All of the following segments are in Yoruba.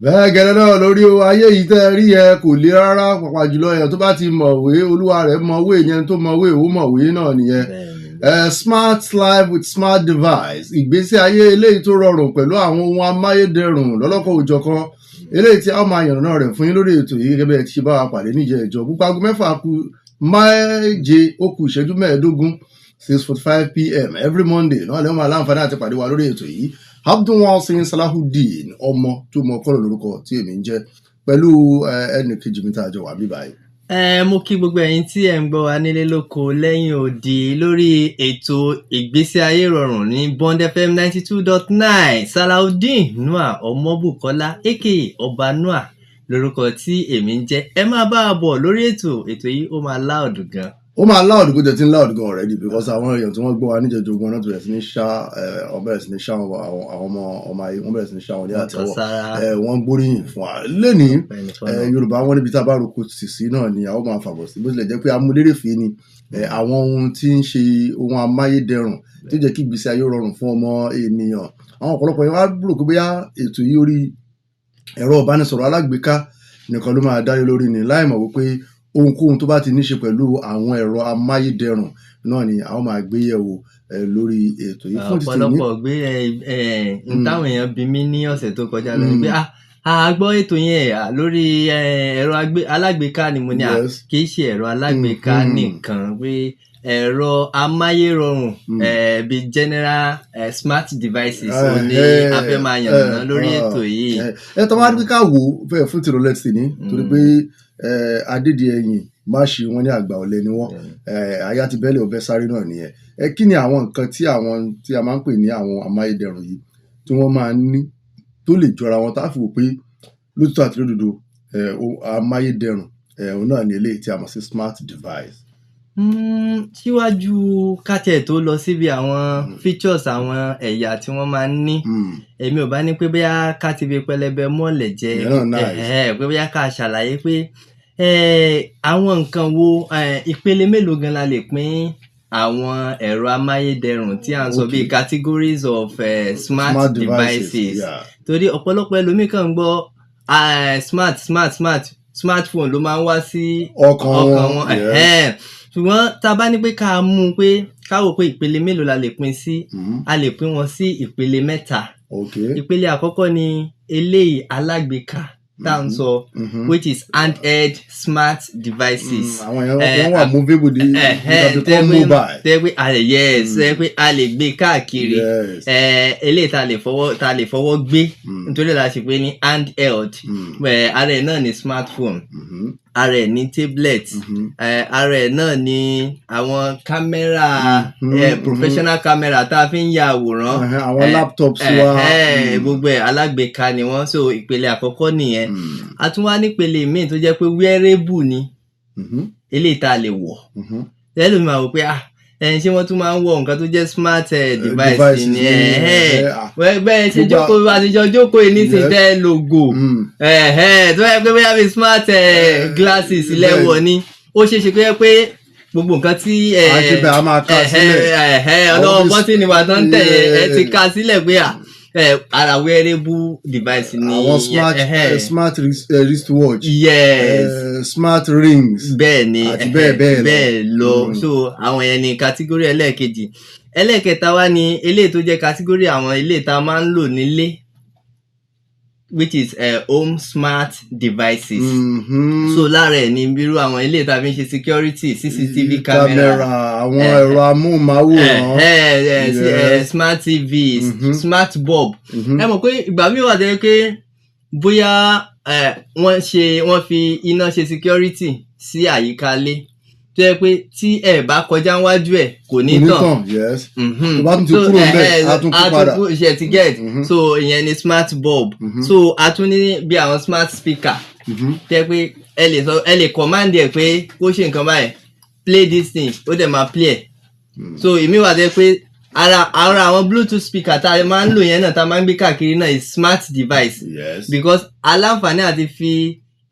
bẹ́ẹ̀ gẹ́lẹ́ náà lórí ayé yìí tẹ́ rí ẹ kò le rárá pàápàá jùlọ èèyàn tó bá ti mọ̀wé olúwa rẹ̀ mọ̀wé yẹn tó mọ̀wé ó mọ̀wé náà nìyẹn. Smart life with smart device, ìgbésí ayé eléyìí tó rọrùn pẹ̀lú àwọn ohun amáyédẹrùn lọ́lọ́kọ̀ òjọ̀kan eléyìí tí a máa yànnàná rẹ̀ fún yín lórí ètò yìí gẹ́gẹ́ bí ẹ ti ṣe bá wa pàdé níjẹ̀ẹ́jọ́ púpọ̀ aago 6:07 ó kù ìṣẹ́jú 15 6:45 p.m. every Monday náà lẹ́wọ̀n máa láǹfààní àti pàdé wa lórí ètò yìí. Abdulwasin Salahudeen ọmọ tó mọ kọ́lọ̀ lórúkọ tí èmi ń jẹ́ pẹ̀lú ẹnì kejì mi tá a jọ wà bí báyìí. Mo kí gbogbo ẹ̀yin tí ẹ̀ ń gbọ́ wa nílé lóko lẹ́yìn odi lórí ètò ìgbésí ayé rọrùn ní Bond FM 92.9. Salahudeen Noah Ọmọbùkọ́lá aka Ọba Noah lórúkọ tí èmi ń jẹ́. Ẹ máa bá a bọ̀ lórí ètò yìí ó máa láòdù gan. Ó máa láòdù kó jẹ́ tí ń láòdù gan already because àwọn èèyàn tí wọ́n gbọ́ wa níjẹ̀jọ́ gan náà tó bẹ̀rẹ̀ sí ní ṣá àwọn ọmọ ayé wọ́n bẹ̀rẹ̀ sí ní ṣá wọn ní àtẹ́wọ́ wọ́n gbóríyìn fún wa lénìí. Yorùbá wọn níbi tá a bá roko tì sí náà ni àwọn máa fàbọ̀ sí bó tilẹ̀ jẹ́ pé amúlérèfé ni àwọn ohun tí ń ṣe ohun amáyédẹrùn tó jẹ́ kí ìgbésí ayé rọrùn fún ọmọ ènìyàn. Àwọn ọ̀pọ̀lọpọ̀ yẹn wá rò pé bóyá ètò yìí orí ẹ̀rọ ìbánisọ̀rọ̀ alágbèéká nìkan ló máa dá lórí ni láì mọ̀ wípé ohunkóhun tó bá ti ní ṣe pẹ̀lú àwọn ẹ̀rọ amáyédẹrùn náà ni àwọn máa gbé yẹ̀wò lórí ètò yìí fún títí ní. ọ̀pọ̀lọpọ̀ gbé táwọn èèyàn bí mi ní ọ̀sẹ̀ tó kọjá lọ pé a gbọ́ ètò yẹn lórí ẹ̀rọ alágbèéká ni mo ní kì í ṣe ẹ̀rọ alágbèéká nìkan pé ẹ̀rọ amáyérọrùn bí general smart devices ó ní abẹ́ máa yànnàná lórí ètò yìí. tó bá ní ká wò ó fẹ́ fún tìrọ̀lẹ́ tì ní torí pé adédè ẹ̀yìn má ṣe wọn ní àgbà ọ̀lẹ ni wọ́n àyà ti bẹ́lẹ̀ ọbẹ̀ sáré náà nìyẹn. Kí ni àwọn nǹkan tí a máa ń pè ní àwọn amáyédẹrùn yìí tí wọ́n máa ń ní tó lè jọra wọn tá a fi wò pé lótìtọ́ àti lódodo amáyédẹrùn òun náà ní eléyìí tí a mọ̀ sí smart device. Síwájú kátẹ̀ tó lọ síbi àwọn features àwọn ẹ̀yà tí wọ́n máa ń ní èmi ò bá ní pé bóyá ká ti fi pẹlẹbẹ mọ́lẹ̀ jẹ́ pé bóyá ká ṣàlàyé pé àwọn nǹkan wo ìpele mélòó gan la lè pín àwọn ẹ̀rọ amáyédẹrùn tí à ń sọ bíi categories of smart devices torí ọ̀pọ̀lọpọ̀ ẹlòmíì kàn ń gbọ́ smartphone ló máa ń wá sí ọkàn wọn ṣùgbọ́n tá a bá ní pé ká mú un pé ká wò pé ìpele mélòó la lè pín sí a lè pín wọn sí ìpele mẹ́ta. Ìpele àkọ́kọ́ ni eléyìí alágbèéká tá à ń sọ which is handheld smart devices. àwọn yẹn wà movable di become mobile. tẹ́ pé a lè gbé káàkiri eléyìí tá a lè fọwọ́ gbé nítorí la ṣe pé ní handheld ara ẹ̀ náà ni smartphone ara ẹ̀ ní tablet ara ẹ̀ náà ni àwọn kámẹ́rà professional camera tá a fi ń ya àwòrán àwọn laptops wa gbogbo ẹ̀ alágbèéká ni wọ́n so ìpele àkọ́kọ́ nìyẹn. A tún wá nípele míì tó jẹ́ pé wearable ni eléyìí tá a lè wọ̀ lẹ́lòmí máa wò pé ṣé wọ́n tún máa ń wọ nǹkan tó jẹ́ smart device ni bẹ́ẹ̀ ṣe jókòó àtijọ́ jókòó yìí nísìnyí tẹ́ logo tó yẹ pé bóyá bí smart glasses lẹ́wọ̀ ni ó ṣeé ṣe pé gbogbo nǹkan tí ọlọ́wọ́ bọ́tì ni wà tán tẹ̀ ti ká sílẹ̀ pé ara wearable device ni àwọn smart wristwatch smart rings bẹ́ẹ̀ ni àti bẹ́ẹ̀ lọ so àwọn yẹn ni category ẹlẹ́ẹ̀kejì. Ẹlẹ́ẹ̀kẹta wá ní eléyìí tó jẹ́ category àwọn eléyìí tá a máa ń lò nílé which is home smart devices. So lára ẹ̀ ní bírú àwọn eléyìí tá a fi ń ṣe security CCTV camera àwọn ẹ̀rọ amóhùnmáwòrán smart TVs smart bulb. Ẹ mọ̀ pé ìgbà míì wà tẹ́lẹ̀ pé bóyá wọ́n fi iná ṣe security sí àyíká ilé tó yẹ pé tí ẹ bá kọjá níwájú ẹ kò ní tàn tó bá tún ti kúrò bẹ́ẹ̀ á tún kú padà ṣe ti get so ìyẹn ni smart bulb. So a tún ní bí àwọn smart speaker tó yẹ pé ẹ lè command ẹ pé kó ṣe nǹkan báyìí play this thing ó dẹ̀ máa play ẹ̀. So èmi wà tẹ́ pé ara àwọn bluetooth speaker tá a máa ń lò yẹn náà tá a máa ń gbé káàkiri náà is smart device because aláǹfààní àti fi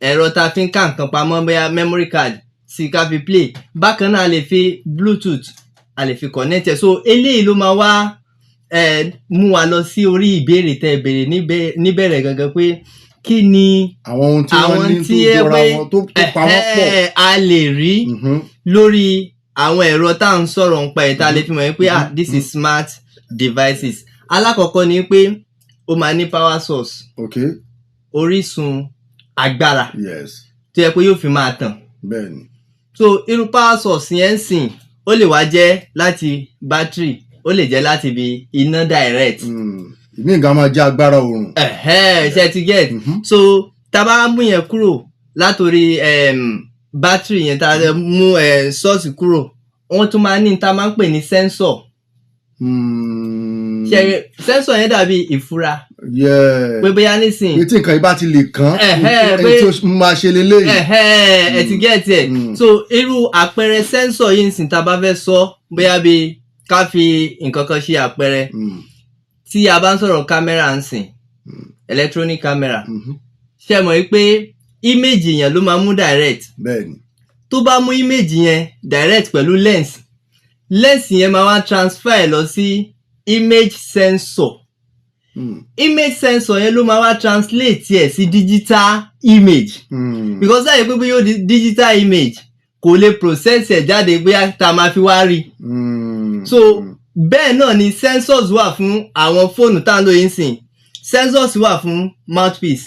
ẹ̀rọ tá a fi ń ká nǹkan pamọ́ bóyá memory card sí ká fi play bákan náà a lè fi bluetooth a lè fi connect ẹ̀ so eléyìí ló máa wá mú wa lọ sí orí ìbéèrè tẹ́ béèrè níbẹ̀rẹ̀ gangan pé kí ni àwọn ohun tí wọ́n ní tó jọra wọn tó pa wọ́n pọ̀ a lè rí lórí àwọn ẹ̀rọ tá à ń sọ̀rọ̀ nípa ẹ̀ tá a lè fi mọ̀ pé this is smart devices. Alákọ̀ọ́kọ́ ni pé ó máa ní power source, orísun agbára tó yẹ pé yóò fi máa tàn. Bẹ́ẹ̀ni. So irú power source yẹn sìn ó lè wá jẹ́ láti battery, ó lè jẹ́ láti bí iná direct. Ìmí nǹkan máa jẹ́ agbára oòrùn. Ṣe ti get. So tá a bá mú yẹn kúrò látòrí battery yẹn tá a mú source kúrò, wọ́n tún máa ní tá a máa ń pè ní sensor. Sensor yẹn dàbí ìfura. Pé bóyá nísìn. Pé tí nǹkan yìí bá ti lè kàn, ẹni tí ó máa ṣe leléyìí. Ẹ ti get ẹ̀. So irú àpẹẹrẹ sensor yìí nísìn tá a bá fẹ́ sọ bóyá bí ká fi nǹkan kan ṣe àpẹẹrẹ. Tí a bá ń sọ̀rọ̀ camera ń sìn, electronic camera, ṣe mọ̀ wípé image yẹn ló máa mú direct. Bẹ́ẹ̀ni. Tó bá mú image yẹn direct pẹ̀lú lens yẹn máa wá transfer lọ sí image sensor. Image sensor yẹn ló máa wá translate ẹ̀ sí digital image. Because láyé pé bóyá digital image kò lè process ẹ̀ jáde bóyá tá a máa fi wá rí. So bẹ́ẹ̀ náà ni sensors wà fún àwọn fóònù tá à ń lò yín sìn. Sensors wà fún mouthpiece.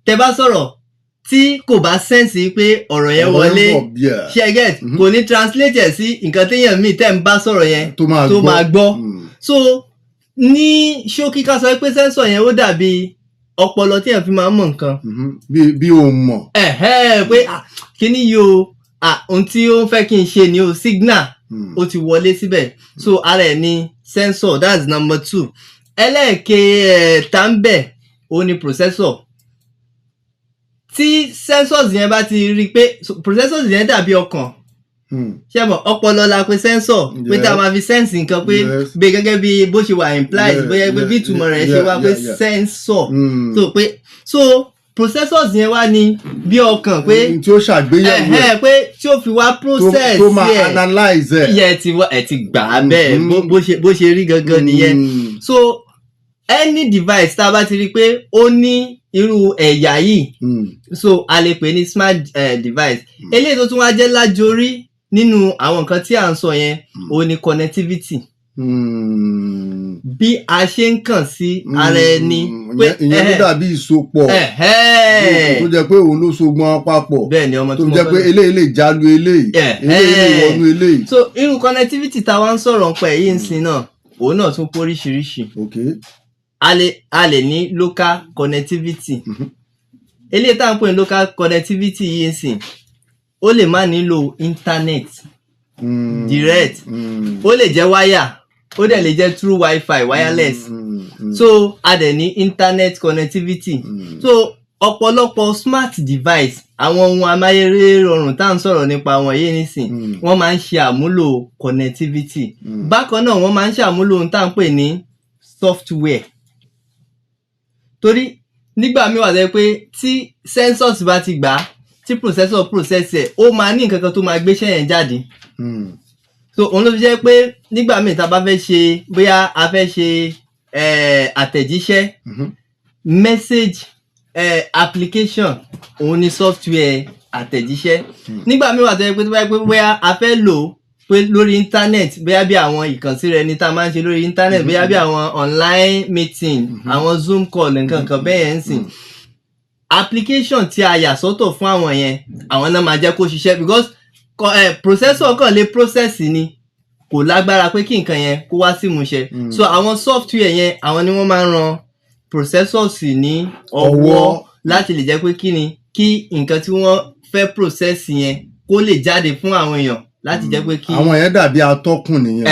Tẹ́ bá sọ̀rọ̀ tí kò bá sense pé ọ̀rọ̀ yẹn wọlé, ṣe get, kò ní translate ẹ̀ sí nǹkan téèyàn míì tẹ́ ń bá sọ̀rọ̀ yẹn tó máa gbọ́. So ní ṣókí ká sọ pé sensor yẹn ó dàbí ọpọlọ téèyàn fi máa ń mọ̀ nǹkan. Bí o mọ̀. Pé kíní yìí o, ohun tí ó ń fẹ́ kí n ṣe ni o, signal ó ti wọlé síbẹ̀. So ara ẹ̀ ni sensor, that's number 2. Ẹlẹ́ẹ̀kẹta ń bẹ̀ ó ní processor. Tí sensors yẹn bá ti rí pé processors yẹn dàbí ọkàn. Ṣé mọ̀ ọpọlọ la pè sensor, pé tá a máa fi sense nǹkan pé bí gẹ́gẹ́ bí bó ṣe wà implied, bóyá pé bí ìtumọ̀ rẹ̀ ṣe wá pé sensor. So processors yẹn wá ní bí ọkàn pé tí ó ṣàgbéyẹ̀wò pé tí ó fi wá process tó máa analyze ẹ̀ ti gbà á bẹ́ẹ̀ bó ṣe rí gangan nìyẹn. So any device tá a bá ti rí pé ó ní irú ẹ̀yà yìí, so a lè pè ní smart device. Eléyìí tó tún wá jẹ́ lájorí nínú àwọn nǹkan tí à ń sọ yẹn ó ní connectivity. Bí a ṣe ń kàn sí ara ẹni. Ìyẹn ló dàbí ìsopọ̀ tó jẹ́ pé òun ló so gbọ́n papọ̀. Bẹ́ẹ̀ni ọmọ tí mo tó jẹ́ pé eléyìí lè jálu eléyìí, eléyìí lè wọnú eléyìí. So irú connectivity tá a wá ń sọ̀rọ̀ nípa èyí ń sin náà, òun náà tún pọ̀ oríṣiríṣi. A lè ní local connectivity. Eléyìí tá à ń pè ní local connectivity yìí ń sìn, ó lè má nílò internet direct, ó lè jẹ́ wáyà, ó dẹ̀ lè jẹ́ through wifi wireless. So a dẹ̀ ní internet connectivity. So ọ̀pọ̀lọpọ̀ smart device, àwọn ohun amáyérọrùn tá à ń sọ̀rọ̀ nípa wọn yìí nísìn, wọ́n máa ń ṣe àmúlò connectivity. Bákan náà wọ́n máa ń ṣe àmúlò ohun tá à ń pè ní software. Torí nígbà míì wà tẹ́ pé tí sensors bá ti gbà á, tí processor process ẹ̀, ó máa ní nǹkan kan tó máa gbéṣẹ́ yẹn jáde. So òun ló fi jẹ́ pé nígbà míì tá a bá fẹ́ ṣe, bóyá a fẹ́ ṣe àtẹ̀jíṣẹ́, message application, òun ni software àtẹ̀jíṣẹ́. Nígbà míì wà tẹ́ pé bóyá a fẹ́ lò pé lórí internet, bóyá bí àwọn ìkànsíra ẹni tá a máa ń ṣe lórí internet, bóyá bí àwọn online meeting, àwọn zoom call, nǹkan kan bẹ́ẹ̀ yẹn ń sìn. Application tí a yà sọ́tọ̀ fún àwọn yẹn, àwọn náà máa jẹ́ kó ṣiṣẹ́, because processor kàn lè process ni, kò lágbára pé kí nǹkan yẹn kó wá sí ìmúṣẹ. So àwọn software yẹn, àwọn ni wọ́n máa ń ran processors ní ọwọ́ láti lè jẹ́ pé kí nǹkan tí wọ́n fẹ́ process yẹn kó lè jáde fún àwọn èèyàn láti jẹ́ pé kí. Àwọn yẹn dàbí atọ́kùn nìyẹn.